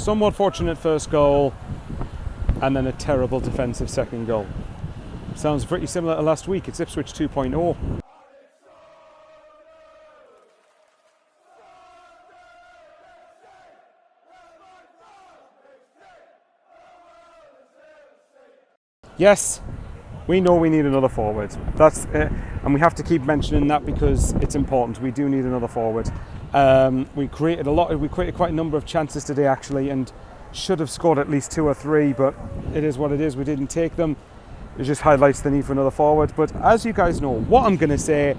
somewhat fortunate first goal, and then a terrible defensive second goal. Sounds pretty similar to last week. It's Ipswich 2.0. Yes, we know we need another forward. That's and we have to keep mentioning that because it's important. We do need another forward. We created quite a number of chances today actually, and should have scored at least 2 or 3, but it is what it is. We didn't take them. It just highlights the need for another forward. But as you guys know, what I'm going to say,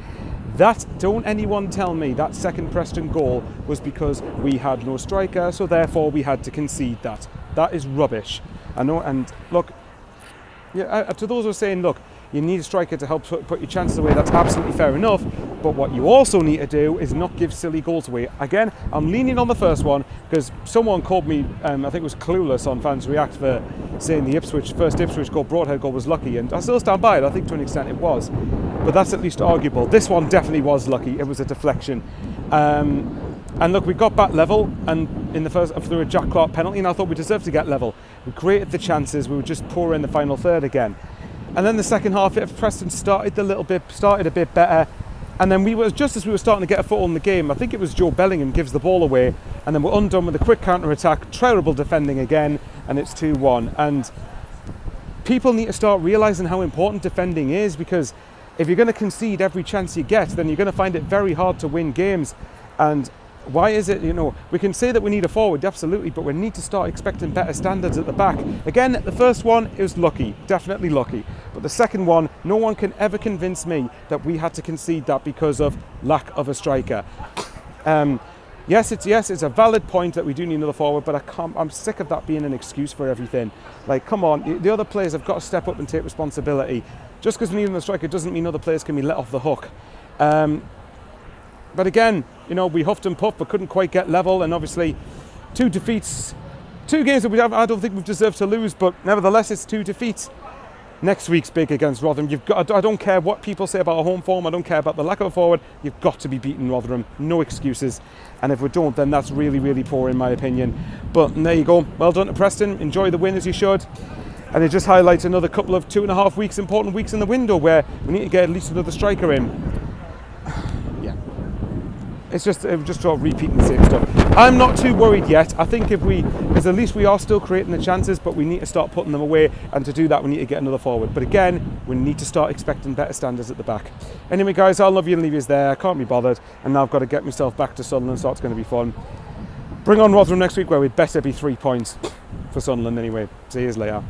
that don't anyone tell me that second Preston goal was because we had no striker, so therefore we had to concede that. That is rubbish. I know, and look, yeah, to those who are saying, look, you need a striker to help put your chances away, that's absolutely fair enough. But what you also need to do is not give silly goals away. Again, I'm leaning on the first one because someone called me, I think it was Clueless on Fans React, for saying the first Ipswich goal, Broadhead goal, was lucky. And I still stand by it. I think to an extent it was. But that's at least arguable. This one definitely was lucky. It was a deflection. And look, we got back level, and in the first, through a Jack Clark penalty, and I thought we deserved to get level. We created the chances. We were just poor in the final third again. And then the second half, Preston started a bit better. And then just as we were starting to get a foothold in the game, I think it was Joe Bellingham gives the ball away, and then we're undone with a quick counter-attack, terrible defending again, and it's 2-1. And people need to start realising how important defending is, because if you're going to concede every chance you get, then you're going to find it very hard to win games. And why is it, we can say that we need a forward, absolutely, but we need to start expecting better standards at the back. Again, the first one, it was lucky, definitely lucky. But the second one, no one can ever convince me that we had to concede that because of lack of a striker. Yes, it's a valid point that we do need another forward, but I'm sick of that being an excuse for everything. Like, come on, the other players have got to step up and take responsibility. Just because we need another striker doesn't mean other players can be let off the hook. But again, we huffed and puffed but couldn't quite get level, and obviously 2 defeats, 2 games that I don't think we've deserved to lose, but nevertheless it's 2 defeats. Next week's big against Rotherham. I don't care what people say about our home form, I don't care about the lack of a forward, you've got to be beating Rotherham, no excuses. And if we don't, then that's really, really poor in my opinion. But there you go, well done to Preston, enjoy the win as you should. And it just highlights another couple of 2.5 weeks, important weeks in the window where we need to get at least another striker in. It's just sort of repeating the same stuff. I'm not too worried yet. I think because at least we are still creating the chances, but we need to start putting them away, and to do that we need to get another forward. But again, we need to start expecting better standards at the back. Anyway guys, I'll love you and leave you there. I can't be bothered, and now I've got to get myself back to Sunderland, so it's going to be fun. Bring on Rotherham next week, where we'd better be 3 points for Sunderland anyway. See you later.